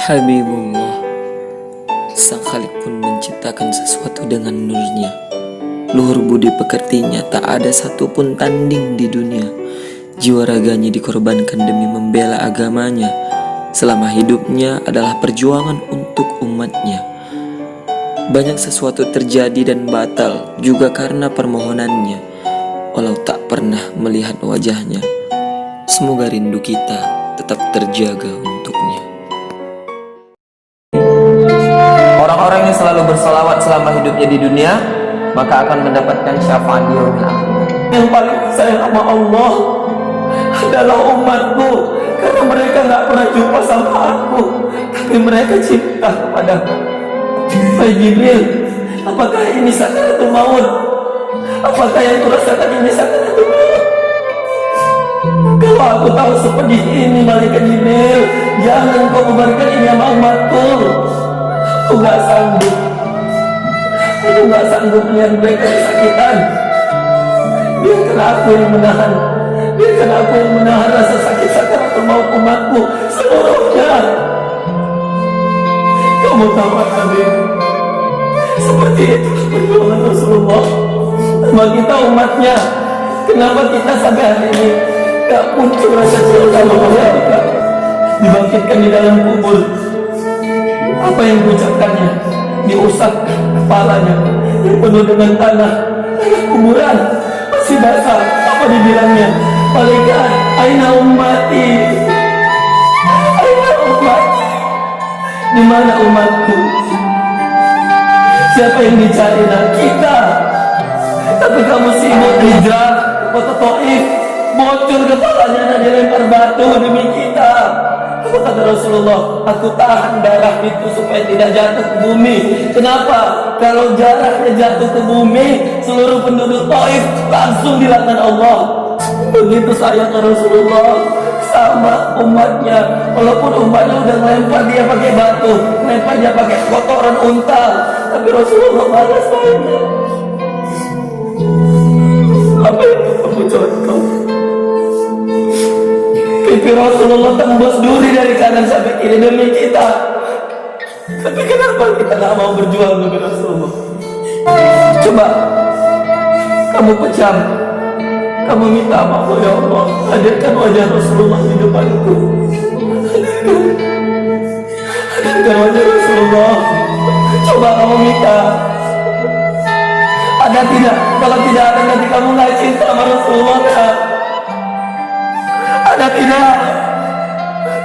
Habibullah, sang Khalik pun menciptakan sesuatu dengan nurnya. Luhur budi pekertinya, tak ada satupun tanding di dunia. Jiwa raganya dikorbankan demi membela agamanya. Selama hidupnya adalah perjuangan untuk umatnya. Banyak sesuatu terjadi dan batal juga karena permohonannya. Walau tak pernah melihat wajahnya, semoga rindu kita tetap terjaga untuknya. Orang-orang yang selalu bersalawat selama hidupnya di dunia, maka akan mendapatkan syafaat di yaumil akhir. Yang paling sayang sama Allah adalah umatku, karena mereka nggak pernah jumpa sama aku, tapi mereka cinta kepadaku. Hai Jibril, apakah ini sakaratul maut? Apakah yang kurasakan ini sakaratul maut? Kalau aku tahu seperti ini, malaikat Jibril, jangan kau memberikan ini sama umatku. Aku gak sanggup melihat mereka kesakitan. Biarkan aku yang menahan, biarkan aku yang menahan rasa sakit sakaratul maut umatku seluruhnya. Kamu tahu Habib, seperti itu perjuangan Rasulullah sama kita umatnya. Kenapa kita sampai hari ini gak muncul rasa cinta sama mereka? Dibangkitkan di dalam kubur, apa yang diucapkannya? Diusap kepalanya yang penuh dengan tanah, kuburan masih basah. Apa dibilangnya? Malaikat, aina ummati, aina ummati, di mana umatku? Siapa yang dicari? Kita. Tapi kamu sibuk hijrah ke kota Taif, bocor kepalanya dan dilempar batu demi kita. Apa kata Rasulullah? Aku tahan darah itu supaya tidak jatuh ke bumi. Kenapa? Kalau darahnya jatuh ke bumi, seluruh penduduk Taif langsung dilaknat Allah. Begitu sayangnya Rasulullah sama umatnya. Walaupun umatnya udah melempar dia pakai batu, melempar dia pakai kotoran unta, tapi Rasulullah balas sayangnya. Apa itu kamu contoh? Pipi Rasulullah tembus duri dari kanan sampai kiri demi kita. Tapi kenapa kita tak mau berjuang demi Rasulullah? Coba kamu pecam, kamu minta maaf, ya Allah, hadirkan wajah Rasulullah di depanku. Hadirkan wajah Rasulullah. Coba kamu minta. Ada tidak? Kalau tidak ada, nanti kamu nggak cinta sama Rasulullah kan? Ada tidak?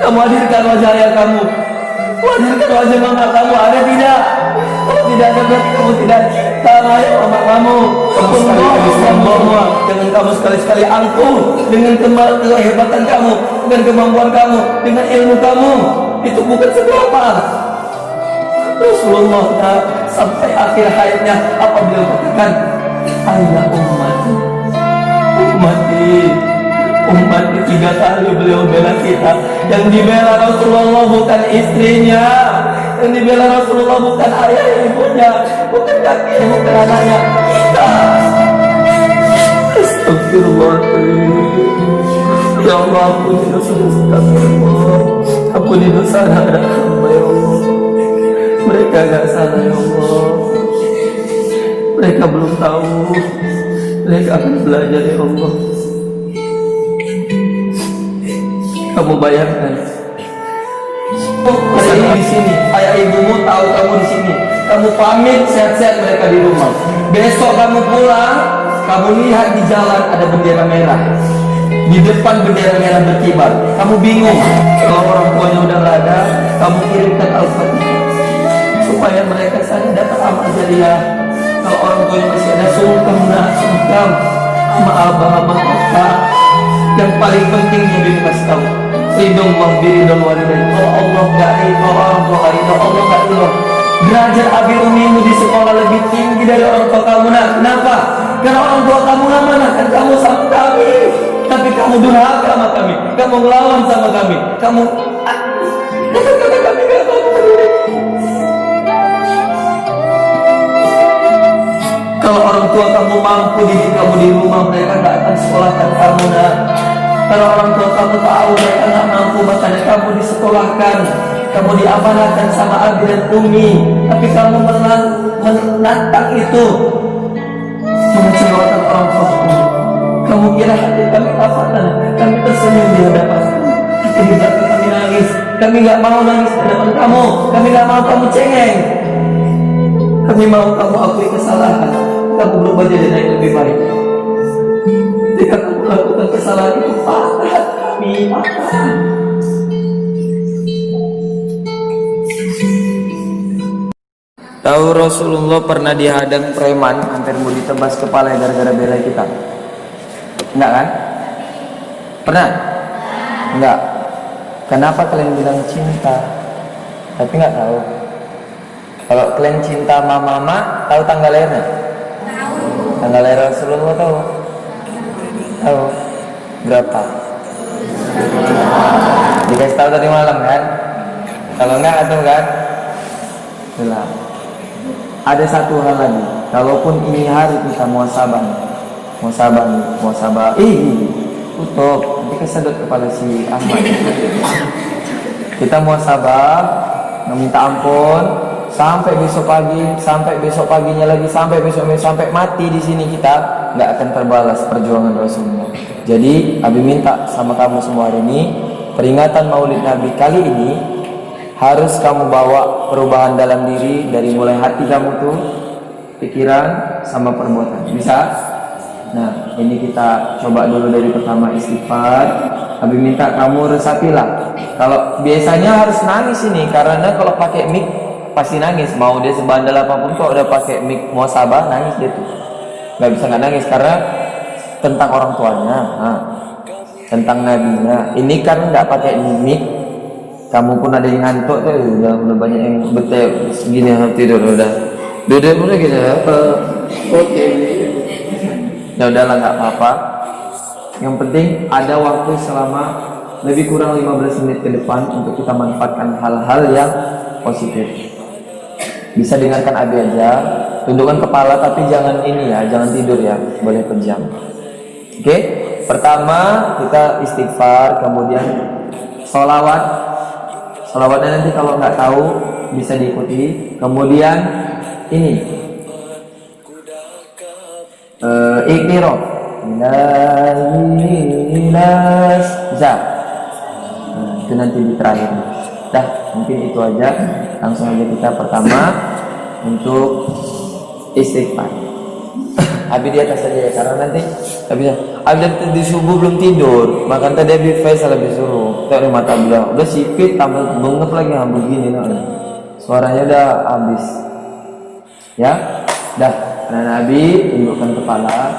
Kamu hadirkan wajah ayah kamu, hadirkan wajah mama kamu. Ada tidak? Kalau tidak ada, berarti kamu tidak cinta sama ayah mama kamu. Jangan kamu sekali-sekali angkuh dengan kehebatan kamu, dengan kemampuan kamu, dengan ilmu kamu. Itu bukan seberapa. Rasulullah sampai akhir hayatnya apa beliau katakan? Aina ummati, ummati, ummati. 3 kali beliau bela kita. Yang dibela Rasulullah bukan istrinya, yang dibela Rasulullah bukan ayah ibunya, bukan kakeknya, bukan anaknya, kita. Astagfirullahaladzim. Ya Allah, ampuni dosa-dosa kami, ya Allah. Ampuni dosa anak-anak hamba, ya Allah. Mereka gak salah, ya Allah. Mereka belum tahu. Mereka akan belajar, ya Allah. Kamu bayangkan, ayah di sini, ayah ibumu tahu kamu di sini. Kamu pamit sehat-sehat mereka di rumah. Besok kamu pulang, kamu lihat di jalan ada bendera merah. Di depan bendera merah berkibar. Kamu bingung. Kalau orang tuanya udah nggak ada, kamu kirimkan Al-Fatihah supaya mereka saja dapat amal jariah. Kalau orang tuanya masih ada, sungkem sama abah sama kakak. Yang paling penting yang dikasih tahu, ridho biridho walidain. Kalau Allah nggak ridho, orang tua nggak ridho, Allah nggak ridho. Derajat abi umimu di sekolah lebih tinggi dari orang tua kamu. Nah, kenapa? Karena orang tua kamu kan kamu sama kami, tapi kamu durhaka sama kami, kamu ngelawan sama kami, kamu kata kami nggak tahu. Kalau orang tua kamu mampu didik kamu di rumah, mereka nggak akan sekolahkan kamu. Nah, kalau orang tua kamu tahu mereka nggak mampu, makanya kamu disekolahkan. kamu diamanahkan sama Abi dan Umi, tapi kamu menantang itu, mengecewakan orang tua kamu. Kamu kira hati kami apakan? Kami tersenyum di hadapan kamu, tapi di belakang kami nangis. Kami nggak mau nangis di hadapan kamu. Kami nggak mau kamu cengeng. Kami mau kamu akui kesalahan. Kamu berubah jadi yang lebih baik. Jika kamu lakukan kesalahan itu, patah kami, patah. Tahu Rasulullah pernah dihadang preman, hampir mau ditebas kepala gara-gara bela kita. Enggak kan? Pernah? Enggak. Kenapa kalian bilang cinta? Tapi enggak tahu. Kalau kalian cinta sama mama, tahu tanggal lahirnya? Tahu. Tanggal lahir Rasulullah tahu? Tahu. Berapa? Dikasih tahu tadi malam kan? Kalau enggak atau kan? Jelas. Ada satu hal lagi, kalaupun ini hari kita muhasabah, tutup, nanti kesedot kepala si Ahmad. Kita muhasabah, meminta ampun, sampai besok paginya lagi, sampai mati di sini kita nggak akan terbalas perjuangan Rasulullah. Jadi, Abi minta sama kamu semua hari ini, peringatan Maulid Nabi kali ini harus kamu bawa perubahan dalam diri dari mulai hati kamu tuh, pikiran sama perbuatan. Bisa? Nah, ini kita coba dulu dari pertama istighfar. Habis minta kamu resapilah. Kalau biasanya harus nangis ini, karena kalau pakai mic pasti nangis. Mau dia sebandel apapun, kok udah pakai mic muhasabah nangis dia tuh. Nggak bisa nggak nangis karena tentang orang tuanya, tentang nabinya. Ini kan nggak pakai mic. Kamu pun ada yang ngantuk tuh, udah banyak yang betul segini tidur udah gitu apa? Oke. Ya udahlah nggak apa-apa. Yang penting ada waktu selama lebih kurang 15 menit ke depan untuk kita manfaatkan hal-hal yang positif. Bisa dengarkan Abi aja, tundukkan kepala tapi jangan ini ya, jangan tidur ya, boleh pejam. Oke? Pertama kita istighfar, kemudian sholawat. Sholawatnya nanti kalau nggak tahu bisa diikuti. Kemudian ini iqtiraf Ilahinas bisa. Itu nanti di terakhir. Dah, mungkin itu aja. Langsung aja kita pertama untuk istighfar. Abi di atas saja ya, karena nanti Abi di subuh belum tidur, makan tadi Abi Faisal lebih suruh tak ada mata belah, udah sipit tambah bengep lagi begini nah. Suaranya udah habis ya. Dah, karena Abi tundukkan kepala,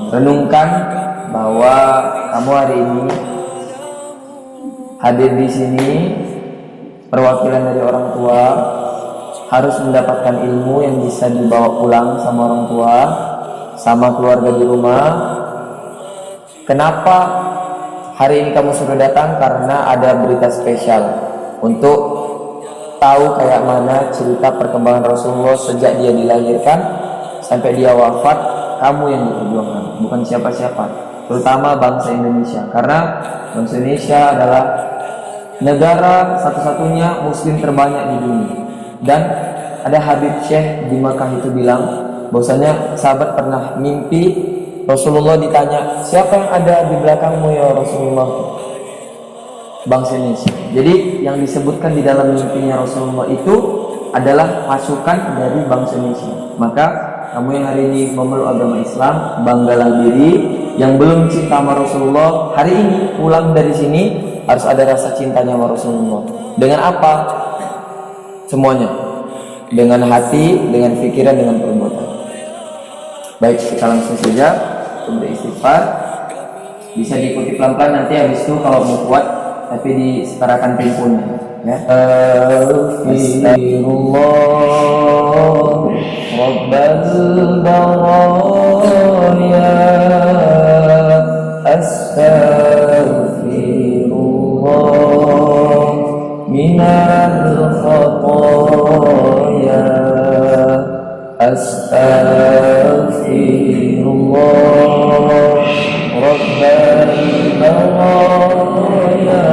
renungkan bahwa kamu hari ini hadir di sini perwakilan dari orang tua, harus mendapatkan ilmu yang bisa dibawa pulang sama orang tua, sama keluarga di rumah. Kenapa hari ini kamu sudah datang? Karena ada berita spesial untuk tahu kayak mana cerita perkembangan Rasulullah sejak dia dilahirkan sampai dia wafat. Kamu yang diperjuangkan, bukan siapa-siapa, terutama bangsa Indonesia, karena bangsa Indonesia adalah negara satu-satunya muslim terbanyak di dunia. Dan ada Habib Syekh di Makkah itu bilang bahwasanya sahabat pernah mimpi Rasulullah ditanya, siapa yang ada di belakangmu ya Rasulullah? Bangsa Indonesia. Jadi yang disebutkan di dalam mimpinya Rasulullah itu adalah pasukan dari bangsa Indonesia. Maka kamu yang hari ini memeluk agama Islam, banggalah diri. Yang belum cinta sama Rasulullah, hari ini pulang dari sini harus ada rasa cintanya sama Rasulullah. Dengan apa? Semuanya, dengan hati, dengan pikiran, dengan perbuatan. Baik, kita langsung saja beristighfar. Bisa diikuti pelan-pelan, nanti habis itu kalau mau kuat tapi disetarakan temponya ya. Astagfirullah Rabbal baraya, Astagfirullah minal khataya, Astagfirullah Rabbal baraya,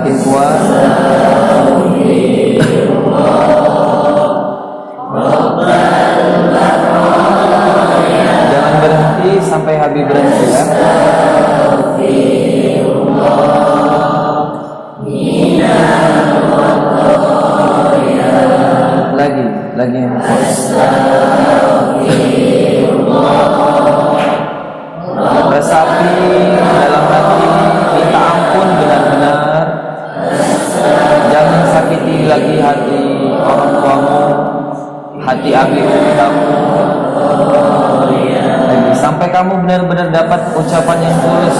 makin kuat. Jangan berhenti sampai Habib berhenti ya. Lagi yang resapi dalam hati, minta ampun benar-benar. Jangan sakiti lagi hati orang tuamu, hati abi kamu. Lagi sampai kamu benar-benar dapat ucapan yang tulus.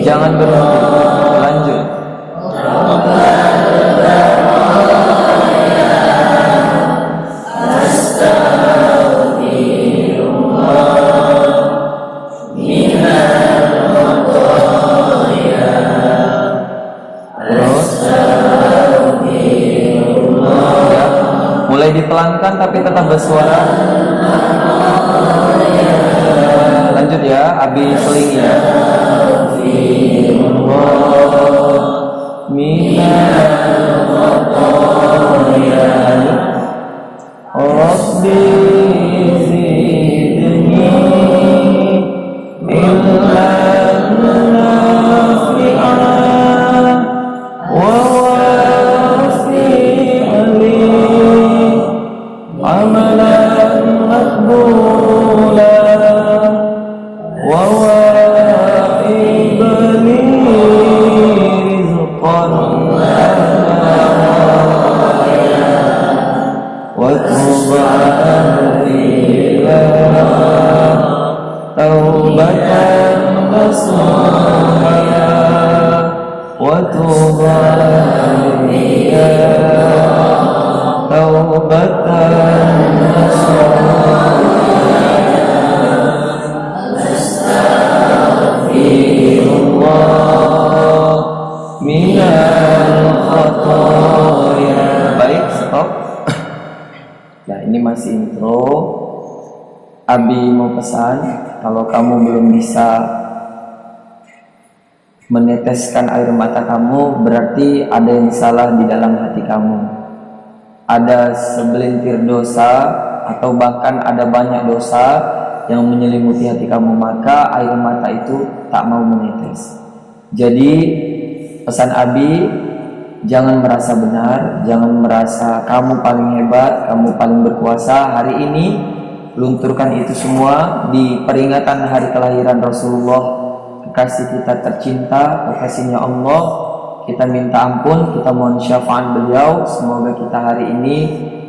Jangan berhenti, lanjut. Mulai dipelankan tapi tetap bersuara. Lanjut ya, abi seling ya. Rabbi zidni ilman nafi'an wa wasi'li amalan maqbulan wa wa'ibli rizqan wa tuba taubatan nasuha wa tuba taubatan nasuha astaghfirullah minal khataya. Baik, stop. Nah, ini masih intro. Abi mau pesan, kalau kamu belum bisa meneteskan air mata kamu, berarti ada yang salah di dalam hati kamu. Ada segelintir dosa atau bahkan ada banyak dosa yang menyelimuti hati kamu, maka air mata itu tak mau menetes. Jadi pesan Abi, jangan merasa benar, jangan merasa kamu paling hebat, kamu paling berkuasa. Hari ini lunturkan itu semua di peringatan hari kelahiran Rasulullah, kekasih kita tercinta, kekasihnya Allah. Kita minta ampun, kita mohon syafaat beliau. Semoga kita hari ini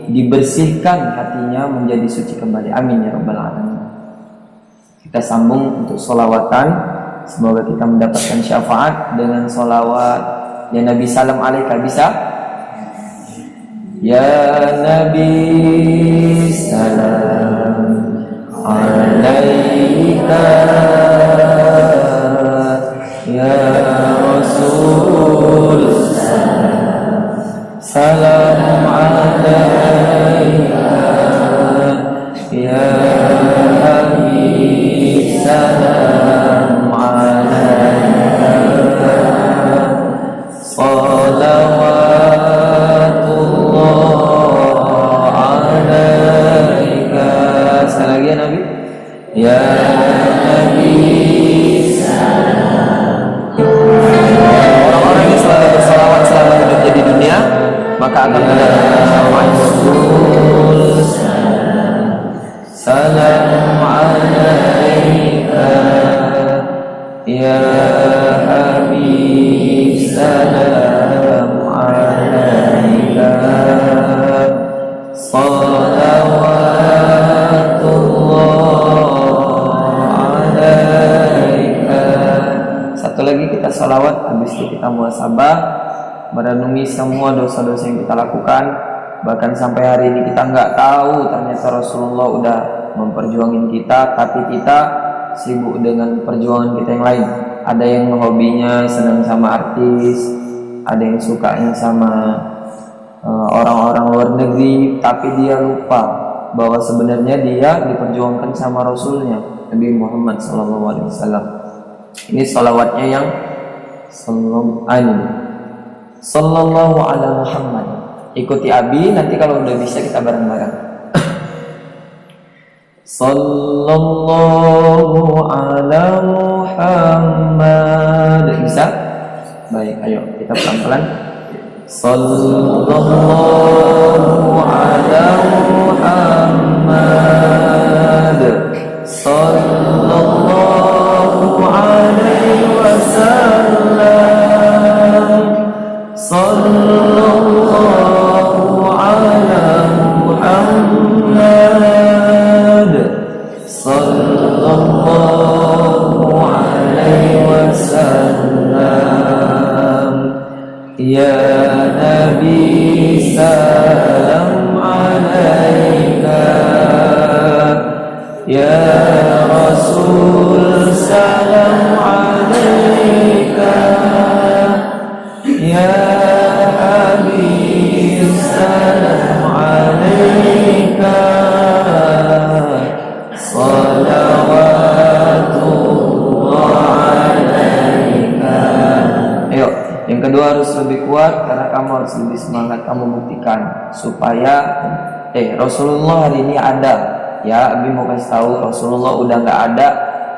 dibersihkan hatinya menjadi suci kembali. Amin ya rabbal alamin. Kita sambung untuk sholawatan. Semoga kita mendapatkan syafaat dengan sholawat ya Nabi salam alaika. Bisa? Ya Nabi salam alaika, ya Rasul salam alaika, ya Habib salam alaika, salawatullah alaika. Sekali lagi ya Nabi, ya Nabi salam. Orang-orang yang selalu bersalawat selama hidupnya di dunia, maka akan mendapatkan syafaat Rasul salam alaika, ya Habib salam alaika, salawatullah alaika. Satu lagi kita salawat, habis itu kita muhasabah, merenungi semua dosa-dosa yang kita lakukan. Bahkan sampai hari ini kita nggak tahu ternyata Rasulullah udah memperjuangin kita, tapi kita sibuk dengan perjuangan kita yang lain. Ada yang hobinya senang sama artis, ada yang sukanya sama orang-orang luar negeri, tapi dia lupa bahwa sebenarnya dia diperjuangkan sama Rasulnya Nabi Muhammad SAW. Ini salawatnya yang Sallallahu ala Muhammad. Ikuti Abi, nanti kalau udah bisa kita bareng-bareng. Sallallahu ala Muhammad. Bisa? Baik, ayo kita pelan-pelan. Sallallahu ala Muhammad. Sallallahu alaihi wasallam. Sallallahu ala Muhammad. Sallallahu alaihi wasallam. Ya Nabi salam alaika. Ya Rasul salam alaika. Ya Habib salam alaika. Salawatullah alaika. Ayo, yang kedua harus lebih kuat karena kamu harus lebih semangat. Kamu buktikan supaya Rasulullah hari ini ada. Ya, Abi mau kasih tahu Rasulullah udah nggak ada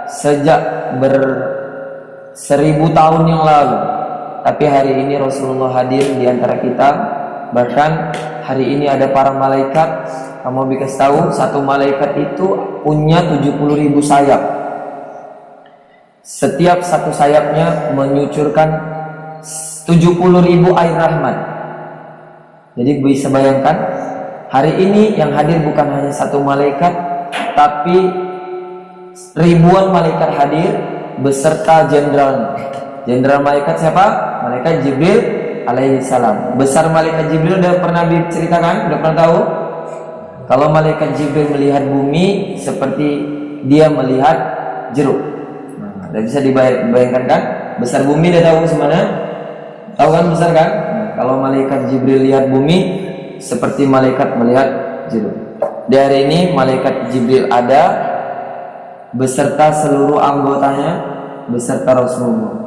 sejak 1000 tahun yang lalu. Tapi hari ini Rasulullah hadir di antara kita. Bahkan hari ini ada para malaikat. Kamu bisa tahu satu malaikat itu punya 70.000 sayap. Setiap satu sayapnya menyucurkan 70.000 air rahmat. Jadi bisa bayangkan, hari ini yang hadir bukan hanya satu malaikat, tapi ribuan malaikat hadir beserta jenderal. Jenderal malaikat siapa? Malaikat Jibril alaihi salam. Besar malaikat Jibril udah pernah diceritakan? Udah pernah tahu? Kalau malaikat Jibril melihat bumi seperti dia melihat jeruk. Nah, udah bisa dibayangkan kan? Besar bumi udah tahu semana? Tahu kan besar kan? Nah, kalau malaikat Jibril lihat bumi seperti malaikat melihat jeruk. Di hari ini malaikat Jibril ada beserta seluruh anggotanya beserta Rasulullah.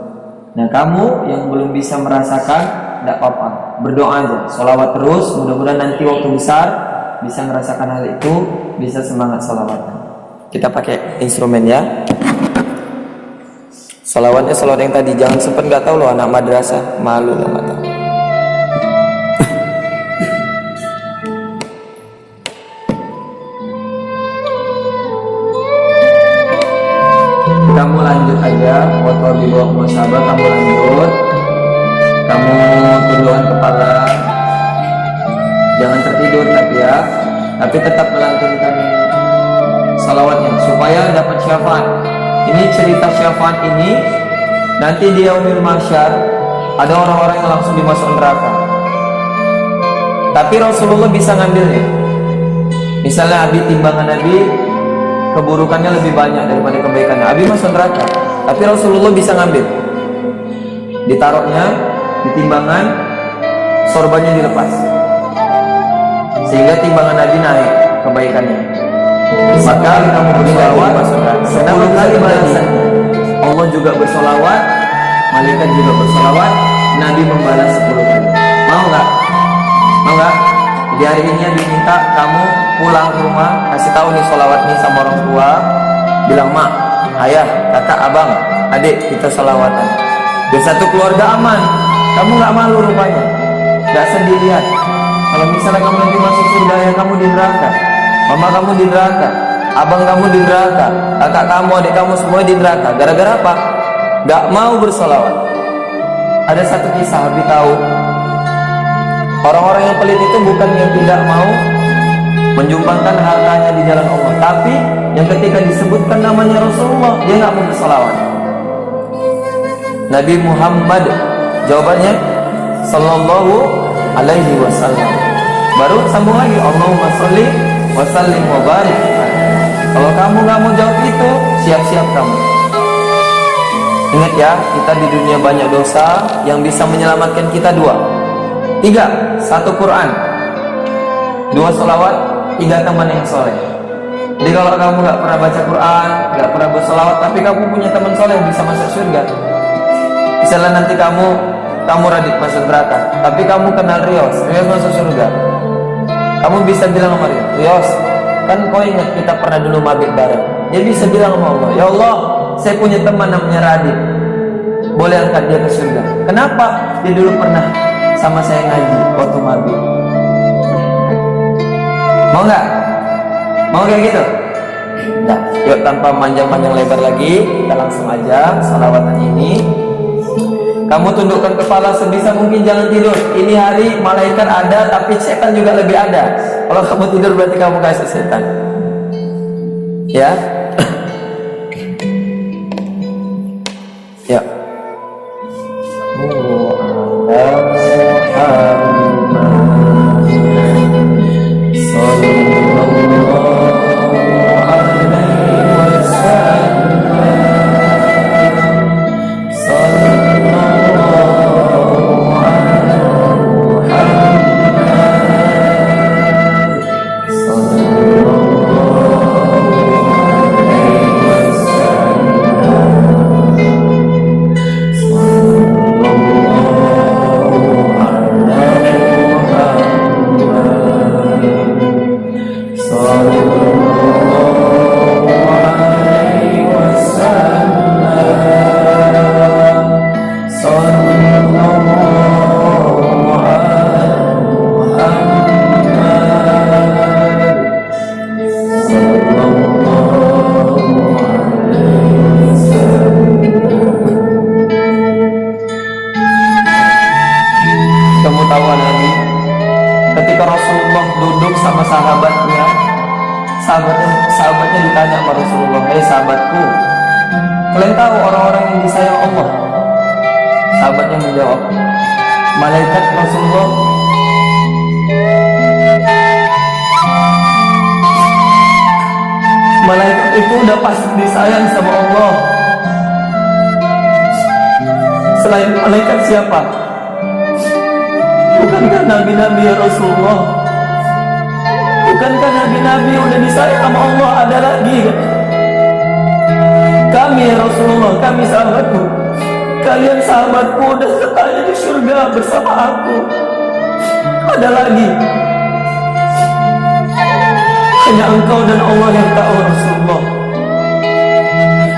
Nah, kamu yang belum bisa merasakan, tidak apa-apa, berdoa aja, sholawat terus. Mudah-mudahan nanti waktu besar bisa merasakan hal itu, bisa semangat sholawatan. Kita pakai instrumen ya. Sholawatnya sholawat yang tadi, jangan sempat nggak tahu loh anak madrasah, malu lah mata. Kamu lanjut aja, foto di bawah muhasabah, kamu lanjut. Kamu tundukkan kepala, jangan tertidur tapi ya, tapi tetap melantunkan salawatnya supaya dapat syafaat. Ini cerita syafaat ini nanti di yaumil mahsyar ada orang-orang yang langsung dimasuk neraka. Tapi Rasulullah bisa ngambilnya. Misalnya Abi timbangan Nabi keburukannya lebih banyak daripada kebaikannya, Abi masuk neraka, tapi Rasulullah bisa ngambil. Ditaruhnya di timbangan, sorbannya dilepas, sehingga timbangan Nabi naik kebaikannya. Maka kamu bersolawat 10 kali balasannya. Allah juga bersolawat, malaikat juga bersolawat, Nabi membalas 10 kali. Mau nggak? Mau nggak? Di hari ini diminta kamu pulang ke rumah, kasih tahu nih solawat nih sama orang tua, bilang mak, ayah, kakak, abang, adik, kita solawatan. Biar satu keluarga aman. Kamu nggak malu rupanya, nggak sedih lihat. Kalau misalnya kamu nanti masuk surga, ayah kamu di neraka, mama kamu di neraka, abang kamu di neraka, kakak kamu, adik kamu semua di neraka. Gara-gara apa? Nggak mau bersolawat. Ada satu kisah Habib tahu. Orang-orang yang pelit itu bukan yang tidak mau menjumpangkan hartanya di jalan Allah, tapi yang ketika disebutkan namanya Rasulullah, dia nggak mau bersolawat. Nabi Muhammad, jawabannya Sallallahu alaihi wasallam. Baru sambung lagi, Allahumma sholli wa sallim wa barik. Kalau kamu nggak mau jawab itu, siap-siap kamu. Ingat ya, kita di dunia banyak dosa, yang bisa menyelamatkan kita 2. 3, 1 Quran, 2 sholawat, 3 teman yang soleh. Jadi kalau kamu nggak pernah baca Quran, nggak pernah bersolawat, tapi kamu punya teman soleh yang bisa masuk surga. Misalnya nanti kamu kamu Radit masuk neraka, tapi kamu kenal Rios masuk surga. Kamu bisa bilang sama Rios, kan kau ingat kita pernah dulu mabit bareng. Dia bisa bilang sama Allah, ya Allah, saya punya teman namanya Radit, boleh angkat dia ke surga. Kenapa? Dia dulu pernah sama saya ngaji waktu mabit. Mau nggak? Mau kayak gitu? Nah, yuk tanpa panjang-panjang lebar lagi, kita langsung aja salawatan ini. Kamu tundukkan kepala sebisa mungkin, jangan tidur. Ini hari malaikat ada, tapi setan juga lebih ada. Kalau kamu tidur berarti kamu kasih setan. Ya. Ya. Sahabatnya ditanya sama Rasulullah, "Hei sahabatku, kalian tahu orang-orang yang disayang Allah?" Sahabatnya menjawab, "Malaikat Rasulullah." Malaikat itu udah pasti disayang sama Allah. Selain malaikat siapa? Bukankah nabi-nabi ya Rasulullah? Bukankah nabi-nabi udah disayang sama Allah? Ada lagi. Kami ya Rasulullah, kami sahabatku, kalian sahabatku udah setanya di surga bersama aku. Ada lagi. Hanya engkau dan Allah yang tahu Rasulullah.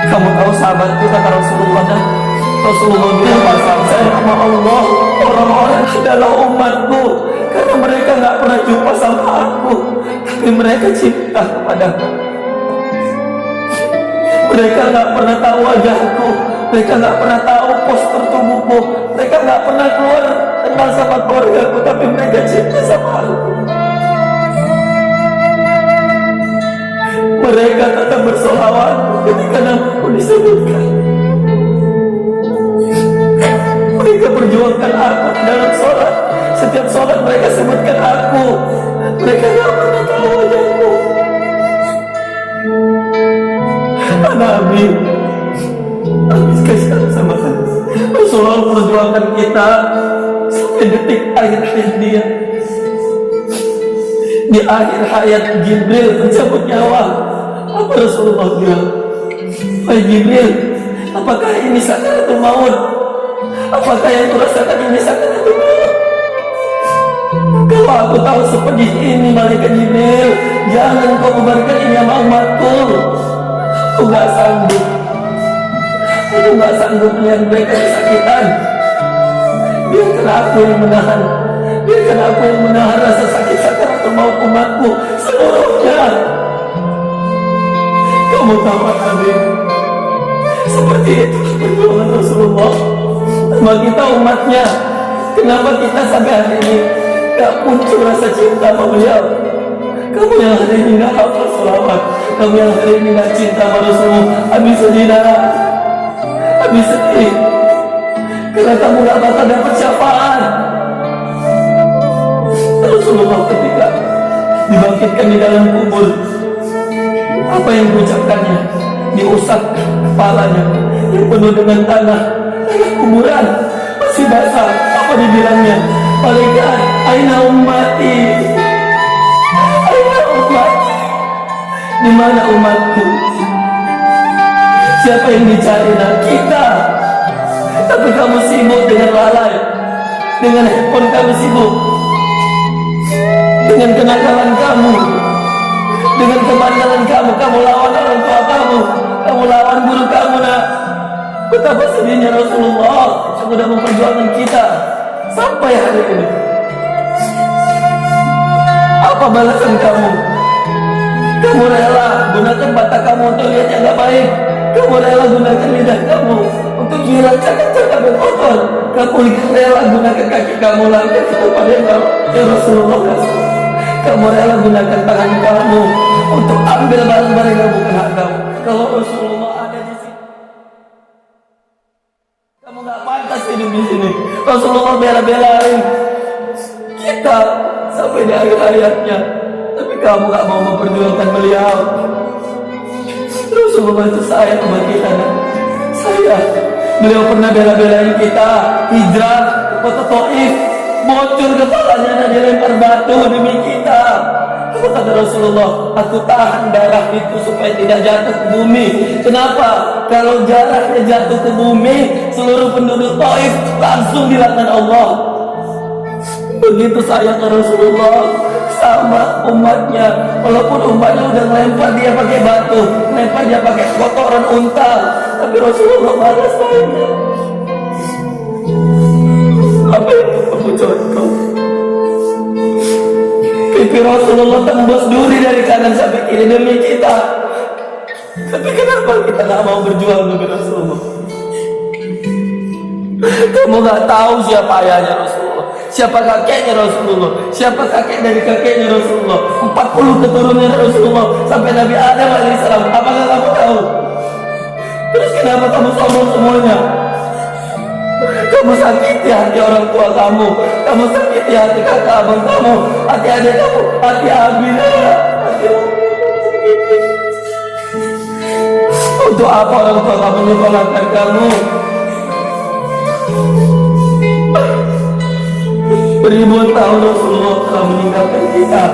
Kamu tahu sahabatku, kata Rasulullah, dan Rasulullah bilang saya sama Allah, orang-orang adalah umatku, karena mereka nggak pernah jumpa sama aku, tapi mereka cinta kepadaku. Mereka nggak pernah tahu wajahku, mereka nggak pernah tahu postur tubuhku, mereka nggak pernah keluar kenal sama keluargaku, tapi mereka cinta sama aku. Mereka tetap bersolawat ketika namaku disebutkan. Mereka perjuangkan aku dalam sholat. Setiap sholat mereka sebutkan aku. Mereka gak pernah tahu wajahku. Nabi kasihan sama saya. Rasulullah perjuangkan kita sampai detik akhir hayat dia. Di akhir hayat Jibril mencabut nyawa. Apa Rasulullah bilang? Wahai Jibril, apakah ini sakaratul maut? Apakah yang kurasakan ini sakaratul maut? Kalau aku tahu seperti ini malaikat Jibril, jangan kau ubarkan ini sama umatku. Aku gak sanggup. Aku gak sanggup melihat mereka kesakitan. Biarkan aku yang menahan. Biarkan aku yang menahan rasa sakit sakaratul maut umatku seluruhnya. Kamu tahu Nabi, seperti itu perjuangan Rasulullah sama kita umatnya. Kenapa kita sampai hari ini gak muncul rasa cinta sama beliau? Kamu yang hari ini gak hafal sholawat, kamu yang hari ini gak cinta sama Rasulullah, habis sedih darah, habis sedih karena kamu gak bakal dapat syafaat. Rasulullah ketika dibangkitkan di dalam kubur, apa yang diucapkannya? Diusap kepalanya yang penuh dengan tanah kuburan masih basah. Apa dibilangnya? Malaikat, aina ummati, aina ummati, di mana umatku? Siapa yang dicari? Nah, kita. Tapi kamu sibuk dengan lalai. dengan handphone kamu sibuk, dengan kenakalan kamu, dengan kemandangan kamu. Kamu lawan orang tua kamu lawan guru kamu. Nak, betapa sedihnya Rasulullah yang sudah memperjuangkan kita sampai hari ini. Apa balasan kamu? Kamu rela gunakan mata kamu untuk lihat yang gak baik. Kamu rela gunakan lidah kamu untuk jilat cakap-cakap yang kotor. Kamu rela gunakan kaki kamu langkah kepada yang Rasulullah kasih. Kamu rela gunakan tangan kamu untuk ambil barang-barang yang bukan hak kamu. Kalau Rasulullah ada di sini, kamu gak pantas hidup di sini. Rasulullah bela-belain kita sampai di akhir hayatnya, tapi kamu gak mau memperjuangkan beliau. Rasulullah itu sayang sama kita, kan? Sayang. Beliau pernah bela-belain kita hijrah ke kota Taif, bocor kepalanya dan dilempar batu demi kita. Apa kata Rasulullah? Aku tahan darah itu supaya tidak jatuh ke bumi. Kenapa? Kalau darahnya jatuh ke bumi, seluruh penduduk Taif langsung dilaknat Allah. Begitu sayang Rasulullah sama umatnya. Walaupun umatnya udah melempar dia pakai batu, melempar dia pakai kotoran unta, tapi Rasulullah balas sayangnya. Apa itu kamu contoh? Pipi Rasulullah tembus duri dari kanan sampai kiri demi kita. Tapi kenapa kita gak mau berjuang demi Rasulullah? Kamu gak tahu siapa ayahnya Rasulullah, siapa kakeknya Rasulullah, siapa kakek dari kakeknya Rasulullah, 40 keturunan Rasulullah sampai Nabi Adam alaihissalam. Apakah kamu tahu? Terus kenapa kamu sombong semuanya? Kamu sakiti hati orang tua kamu, kamu sakiti hati kakak abang kamu, hati adik kamu, hati Abina, hati untuk apa orang tua kamu menyepalkan kamu? Beribuan tahun Rasulullah telah meninggalkan kita.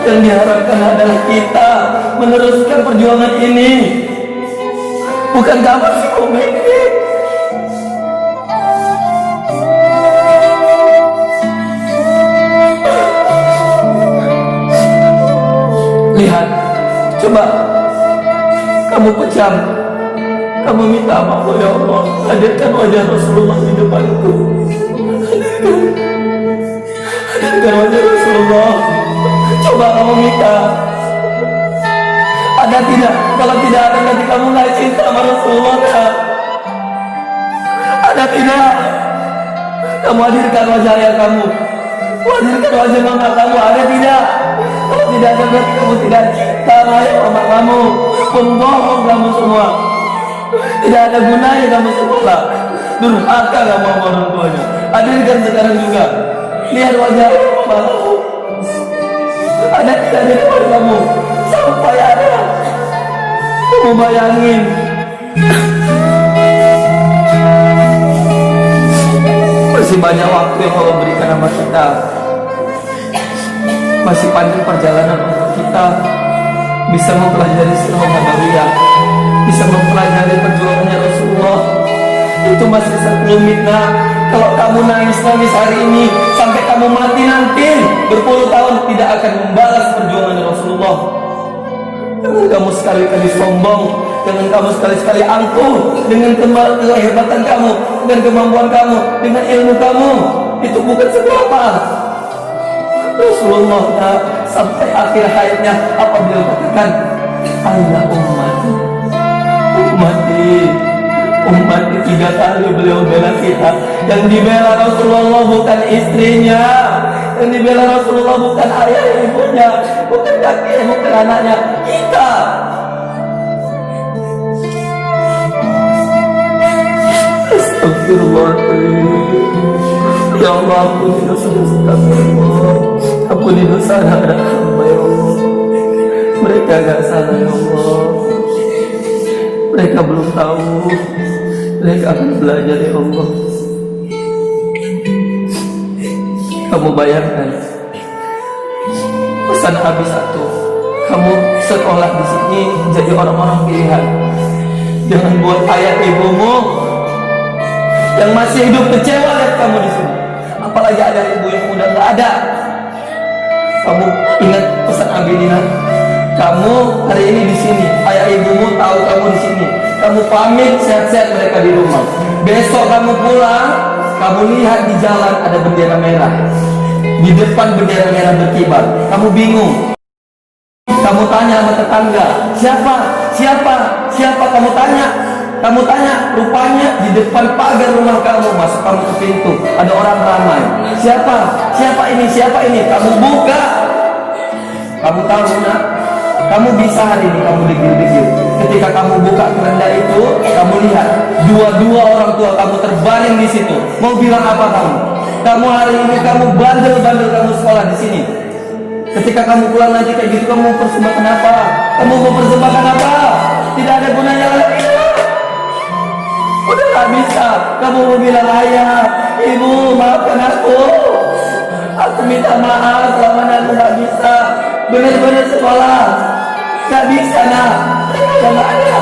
Yang diharapkan adalah kita meneruskan perjuangan ini, bukan kamu si pemimpin. Lihat, coba kamu pejam, kamu minta maaf, ya Allah, hadirkan wajah Rasulullah di depanku. Hadirkan wajah Rasulullah. Coba kamu minta. Ada tidak? Kalau tidak ada, nanti kamu gak cinta sama Rasulullah, kan? Ada tidak? Kamu hadirkan wajah ayah kamu, hadirkan wajah mama kamu. Ada tidak? Kalau tidak ada, berarti kamu tidak cinta sama ayah mama kamu. Pembohong kamu semua. Tidak ada gunanya kamu sekolah. Durhaka kamu sama orang tuanya. Hadirkan sekarang juga. Lihat wajah mama kamu. Ada tidak di depan kamu? Sampai ada. Kamu bayangin. Masih banyak waktu yang Allah berikan sama kita. Masih panjang perjalanan untuk kita bisa mempelajari sirah Nabawiyah, bisa mempelajari perjuangannya Rasulullah. Itu masih sekelumit. Nah, kalau kamu nangis-nangis hari ini sampai kamu mati nanti berpuluh tahun tidak akan membalas perjuangan Rasulullah. Jangan kamu sekali-kali sombong, jangan kamu sekali-kali angkuh dengan kehebatan kamu, dengan kemampuan kamu, dengan ilmu kamu. Itu bukan seberapa. Rasulullah sampai akhir hayatnya apa beliau katakan? Aina ummati, ummati 3 kali beliau bela kita. Yang dibela Rasulullah bukan istrinya, yang dibela Rasulullah bukan ayah ibunya, bukan kakek, bukan anaknya, kita. Astagfirullahaladzim. Ya Allah, ampuni dosa-dosa kami, ya Allah. Ampuni dosa anak-anak hamba, ya Allah. Mereka gak salah, ya Allah. Mereka belum tahu. Mereka akan belajar, ya Allah. Kamu bayangkan, pesan habis satu. Kamu sekolah di sini jadi orang-orang pilihan. Jangan buat ayah ibumu yang masih hidup kecewa lihat kamu di sini. apalagi ada ibu yang udah nggak ada. Kamu ingat pesan Abi Nina? Kamu hari ini di sini, ayah ibumu tahu kamu di sini. Kamu pamit sehat-sehat mereka di rumah. Besok kamu pulang, kamu lihat di jalan ada bendera merah. Di depan bendera merah berkibar. Kamu bingung. Kamu tanya sama tetangga, siapa? Siapa? Siapa? Kamu tanya, rupanya di depan pagar rumah kamu, masuk kamu ke pintu, ada orang ramai. Siapa? Siapa ini? Siapa ini? Kamu buka. Kamu tahu nak? Kamu bisa hari ini kamu degil-degil. Ketika kamu buka keranda itu, kamu lihat dua-dua orang tua kamu terbaring di situ. Mau bilang apa kamu? Kamu hari ini kamu bandel-bandel kamu sekolah di sini. Ketika kamu pulang nanti kayak gitu, kamu mempersembahkan apa? Kamu mempersembahkan apa? Tidak ada gunanya lagi. Udah gak bisa. Kamu mau bilang, ayah, ibu, maafkan aku. Aku minta maaf selama ini aku gak bisa benar-benar sekolah. Gak bisa nak. Udah gak ada.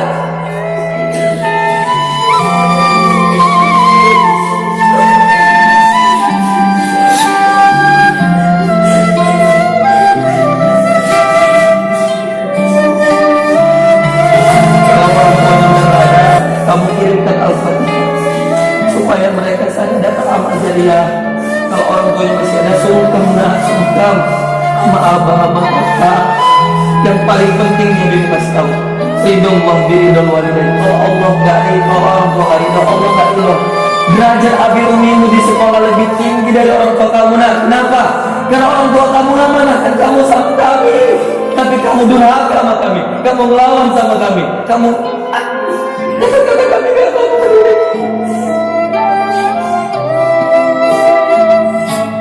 Kamu kirimkan Al-Fatihah supaya mereka sadar dapat amal jariah. Kalau orang tuanya masih ada, sungkem sama abah-abah kakak. Yang paling penting yang dikasih tahu, ridho Allah biridho walidain. Kalau Allah gak ridho, orang tua gak ridho, Allah gak ridho. Derajat abi umimu di sekolah lebih tinggi dari orang tua kamu. Nah, kenapa? Karena orang tua kamu kan kamu sama kami, tapi kamu durhaka sama kami, kamu melawan sama kami, kamu kata-kata kami gak mau peduli.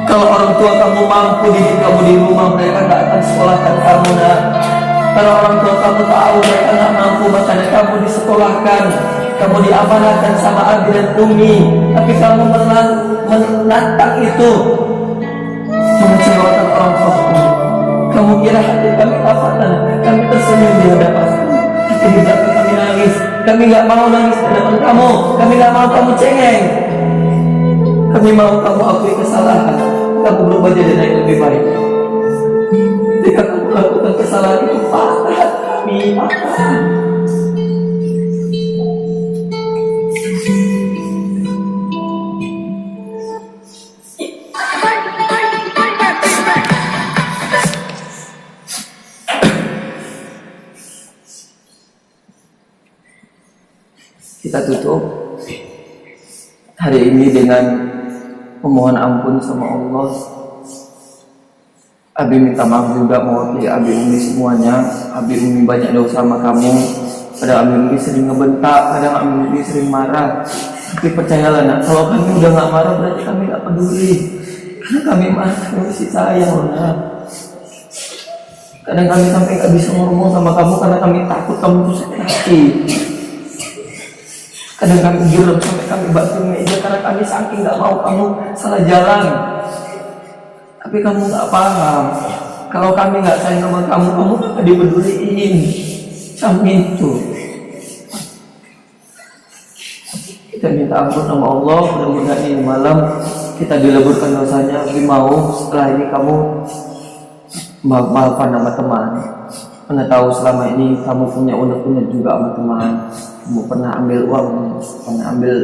Kalau orang tua kamu mampu didik kamu di rumah, mereka gak akan sekolahkan kamu nak. Kalau orang tua kamu tahu mereka gak mampu, makanya kamu disekolahkan, kamu diamanahkan sama abi dan umi. Tapi kamu menantang itu, mengecewakan orang tua kamu. Kamu kira hati kami apa? Kami tersenyum di hadapan kamu, tapi di belakang kami nangis. Kami gak mau nangis di hadapan kamu, kami gak mau kamu cengeng. Kami mau kamu akui kesalahan, kamu berubah jadi yang lebih baik. Jika kamu lakukan kesalahan itu, patah kami, patah. Kita tutup hari ini dengan memohon ampun sama Allah. Abi minta maaf juga mewakili Abi Umi semuanya. Abi Umi banyak dosa sama kamu. Kadang Abi Umi sering ngebentak, kadang Abi Umi sering marah. Tapi percayalah nak, kalau kami udah gak marah berarti kami gak peduli. Karena kami masih sayang nak. Kadang kami sampai gak bisa ngomong sama kamu karena kami takut kamu tuh sakit hati. Kadang kami geram sampai kami batu meja karena kami saking gak mau kamu salah jalan. Tapi kamu gak paham. Kalau kami gak sayang sama kamu gak dipeduliin. Kami itu. Kita minta ampun sama Allah. Mudah-mudahan ini malam kita dileburkan dosanya. Tapi mau setelah ini kamu maafkan sama teman. Karena tahu selama ini kamu punya unek-unek juga sama teman. Kamu pernah ambil uang, pernah ambil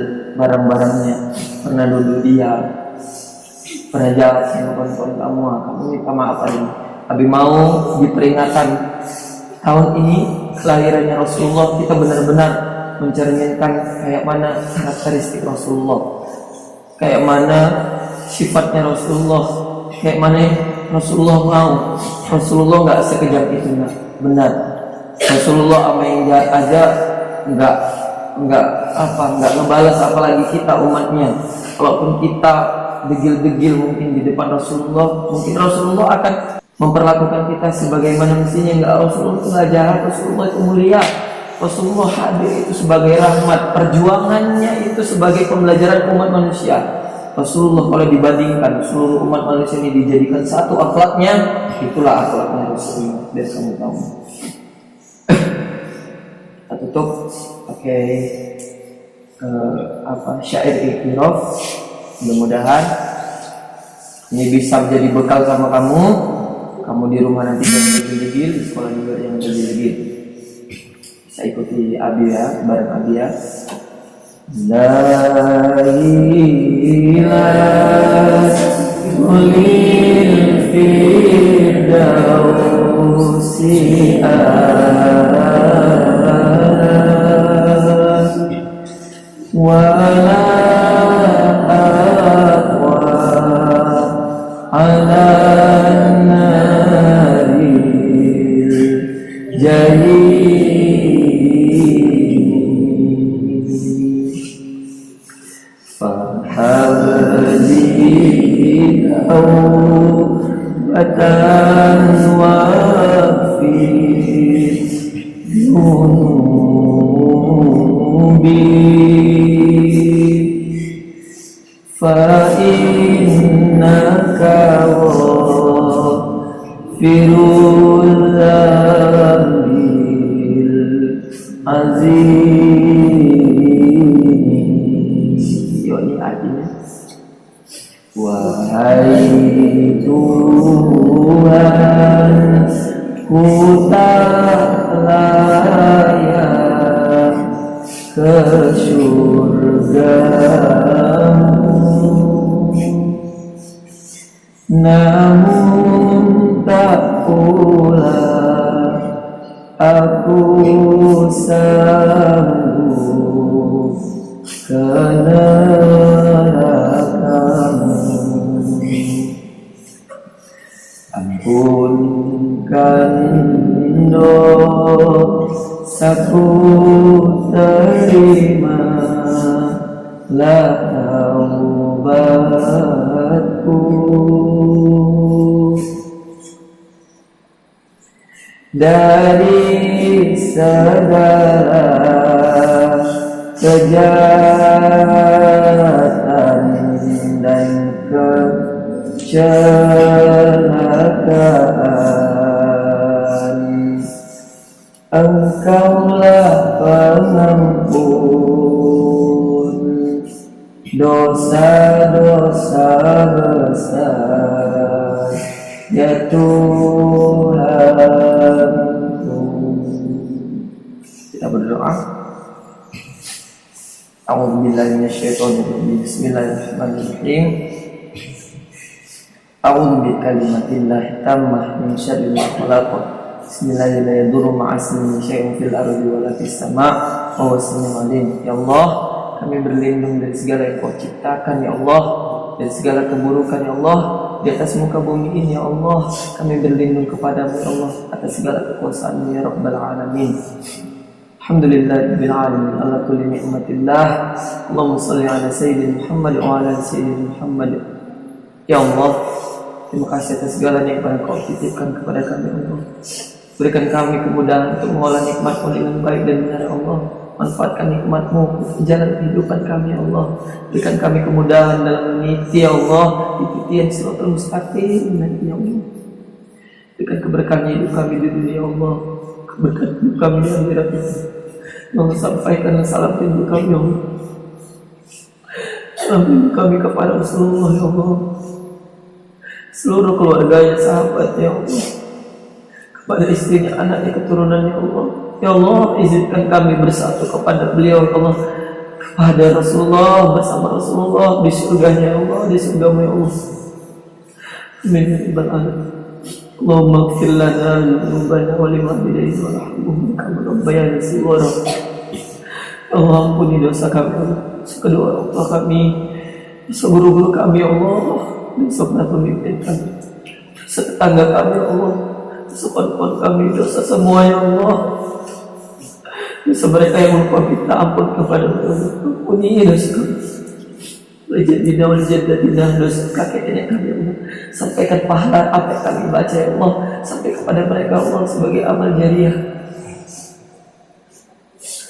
barang-barangnya, pernah duduk dia, pernah jalan sama kawan-kawan kamu. Kamu minta maaf aja. Abi mau di peringatan tahun ini kelahirannya Rasulullah, kita benar-benar mencerminkan kayak mana karakteristik Rasulullah, kayak mana sifatnya Rasulullah, kayak mana Rasulullah mau. Rasulullah nggak sekejam itu, benar. Rasulullah sama yang jahat aja nggak ngebalas, apalagi kita umatnya. Kalaupun kita degil-degil mungkin di depan Rasulullah, mungkin Rasulullah akan memperlakukan kita sebagaimana mestinya. Enggak, Rasulullah itu nggak jahat, Rasulullah itu mulia. Rasulullah hadir itu sebagai rahmat, perjuangannya itu sebagai pembelajaran umat manusia. Rasulullah kalau dibandingkan seluruh umat manusia ini dijadikan satu akhlaknya, itulah akhlaknya Rasulullah. Dan kamu tahu. Kita tutup pakai syair iktiraf. Mudah-mudahan Ini bisa menjadi bekal sama kamu. Kamu di rumah nanti jangan legil-legil, di sekolah juga jangan legil-legil. Bisa ikuti Abi ya, bareng Abi ya. La ilaha lil firdausi wa la aqwa ala naril jahim fahabli tawbatan wa fi fa innaka ghafirul dzambil azim. Ini artinya, wahai Tuhan, ku tak layak ke surgamu, namun tak pula aku sanggup ke nerakamu. Ampunkan dosaku, terimalah taubatku. Dari segala kejahatan dan kecelakaan, Engkaulah pengampun dosa-dosa besar, ya Tuhanku. Kita berdoa. A'udzubillahi minasyaitonirrajim. Bismillahirrahmanirrahim. A'udzu bikalimatillahi tammah min syarri ma khalaq. Bismillahirrahmanirrahim. La yadurru ma'asmihi syai'un fil ardi wa la fis sama'. Wa huwas samiul alim. Ya Allah, kami berlindung dari segala yang Kau ciptakan ya Allah, dari segala keburukan ya Allah, di atas muka bumi ini ya Allah. Kami berlindung kepadamu ya Allah, atas segala kekuasaan-Mu ya Rabbal Alamin. Alhamdulillahirabbil alamin ala kulli ni'matillah. Allahumma shalli ala sayyidina Muhammad wa ala sayyidina Muhammad. Ya Allah, terima kasih atas segala nikmat yang Kau titipkan kepada kami ya Allah. Berikan kami kemudahan untuk mengolah nikmat-Mu dengan baik dan benar ya Allah. Manfaatkan nikmat-Mu untuk jalan kehidupan kami ya Allah. Berikan kami kemudahan dalam meniti ya Allah, ikuti yang siratal mustaqim nanti ya Allah. Berikan keberkahan hidup kami di dunia ya Allah, keberkahan hidup kami di akhirat ya Allah. Allah sampaikan salam rindu kami ya Allah, salam rindu kami kepada Rasulullah ya Allah, seluruh keluarganya, sahabatnya ya Allah, kepada istrinya, anaknya, keturunannya ya Allah. Ya Allah, izinkan kami bersatu kepada beliau ya Allah, kepada Rasulullah, bersama Rasulullah di surganya ya Allah, di surgamu ya Allah. Amin ya rabbal alamin. Allahumma ighfir lana dzunubana wa liwalidayna warhamhum kama rabbayana shighara. Ya Allah, ampuni dosa kami ya Allah, dosa kedua orang tua kami, dosa guru-guru kami ya Allah, dosa pemimpin kami, dosa tetangga kami ya Allah, dosa kawan-kawan kami, dosa semua ya Allah. Dosa mereka yang lupa minta ampun kepada Allah, ampuni dosa kami. Wajadina wal jaddatina, dosa kakek nenek kami ya Allah, sampaikan pahala apa yang kami baca ya Allah, sampai kepada mereka Allah sebagai amal jariah.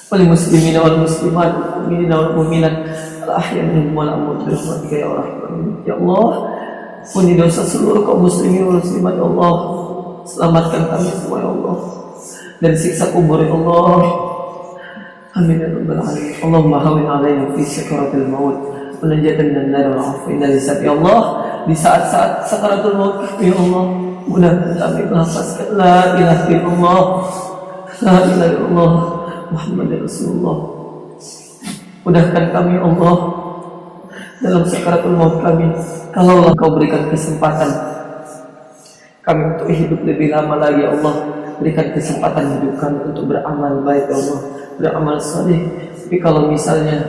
Wal muslimina wal muslimat, wal mu'minina wal mu'minat, al ahya minhum wal amwat, bi rahmatika ya rahman. Ya Allah, ampuni dosa seluruh kaum muslimin wal muslimat ya Allah. Selamatkan kami semua ya Allah dari siksa kubur ya Allah. Amin ya rabbal alamin. Allahumma hawwin alaina fi sakaratil maut wa najatan minan nar wa afina lisat ya Allah. di saat-saat sakaratul maut kami ya Allah, mudah-mudahan kami melafazkan la ilaha illallah, la ilaha illallah Muhammad Rasulullah. Mudahkan kami ya Allah dalam sakaratul maut kami. Kalau Engkau berikan kesempatan kami untuk hidup lebih lama lagi ya Allah, berikan kesempatan hidup kami untuk beramal baik ya Allah, beramal saleh. Tapi kalau misalnya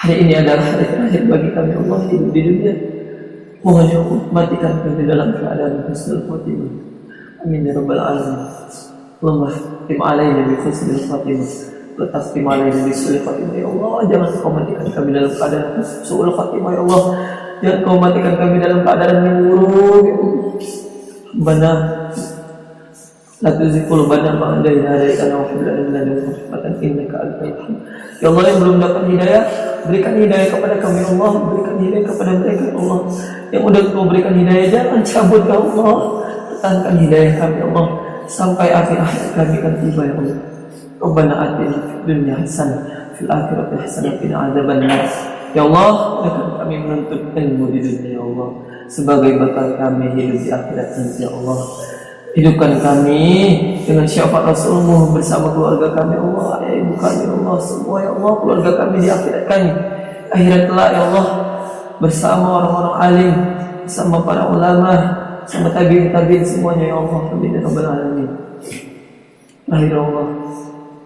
hari ini adalah hari terakhir bagi kami ya Allah hidup di dunia, mohon ya Allah matikan kami dalam keadaan husnul khotimah. Amin ya rabbal alamin. Allahumma tim alaina bi husnul khotimah, letas tim alaina bi su'ul khotimah ya Allah. Jangan Kau matikan kami dalam keadaan su'ul khotimah ya Allah. Jangan Kau matikan kami dalam keadaan yang buruk ya Allah. Benar. La tuzigh qulubana ba'da idh hadaytana wa hab lana min ladunka rahmatan innaka antal wahhab. Ya Allah, yang belum dapat hidayah, berikan hidayah kepada kami ya Allah, berikan hidayah kepada mereka ya Allah. Yang udah Kau berikan hidayah, jangan cabut ya Allah. Pertahankan hidayah kami ya Allah sampai akhir hayat kami akan tiba ya Allah. Rabbana atina fid dunya hasanah fil akhirati hasanah wa qina adzabannar. Ya Allah, berikan kami menuntut ilmu di dunia ya Allah sebagai bekal kami hidup di akhirat nanti ya Allah. Hidupkan kami dengan syafaat Rasulullah bersama keluarga kami Allah, ayah ibu kami Allah, semua ya Allah, keluarga kami di akhirat kami, akhirat kelak ya Allah, bersama orang-orang alim, bersama para ulama, sama tabi'in semuanya ya Allah. Amin ya rabbal alamin. Akhir ya Allah,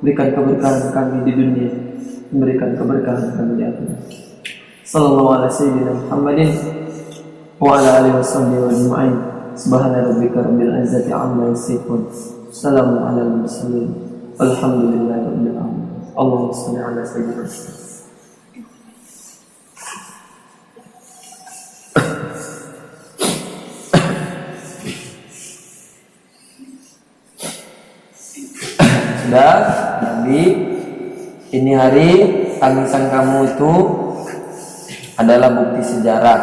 berikan keberkahan kami di dunia, memberikan keberkahan kami di akhirat. Sallallahu alaihi wasallam Muhammadin wa ala alihi washabbihi ajma'in. Subhana rabbika rabbil izzati amma yasifun. Assalamu alal mursalin. Alhamdulillahi rabbil alamin. Allahumma shalli ala sayyidina Sudah, Nabi, ini hari tangisan kamu itu adalah bukti sejarah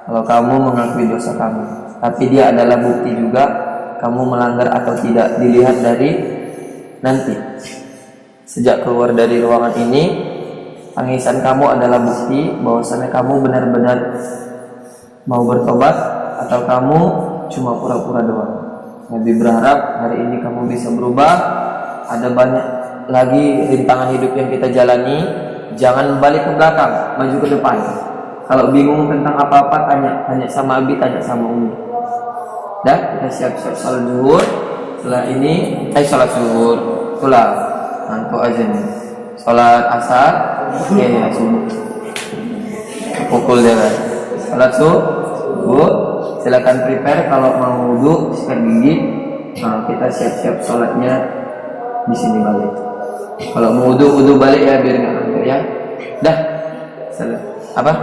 kalau kamu mengakui dosa kamu. Tapi dia adalah bukti juga kamu melanggar atau tidak, dilihat dari nanti. Sejak keluar dari ruangan ini, tangisan kamu adalah bukti bahwasanya kamu benar-benar mau bertobat atau kamu cuma pura-pura doang. Nabi berharap hari ini kamu bisa berubah. Ada banyak lagi rintangan hidup yang kita jalani. Jangan balik ke belakang, maju ke depan. Kalau bingung tentang apa-apa, tanya sama Abi, tanya sama Umi. Dah, kita siap-siap salat zuhur. Setelah ini, salat zuhur, pulang. Ngantuk aja nih. Salat asar, oke, subuh. Pukul dia kan. Salat subuh, silakan prepare kalau mau wudhu, sikat gigi. Nah, kita siap-siap salatnya di sini balik. Kalau mau wudhu balik ya biar nggak ngantuk ya. Dah, salat. Apa?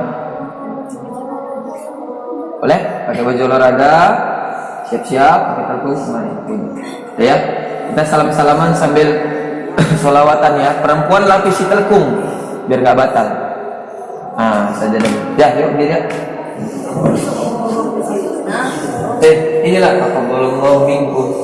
Boleh? Pakai baju olahraga. Siap-siap, pakai talkus, mari. Ya, kita salam-salaman sambil sholawatan ya. Perempuan lapisi telkung biar nggak batal. Nah, saja deh. Ya, yuk dia. Inilah apa bolong minkum.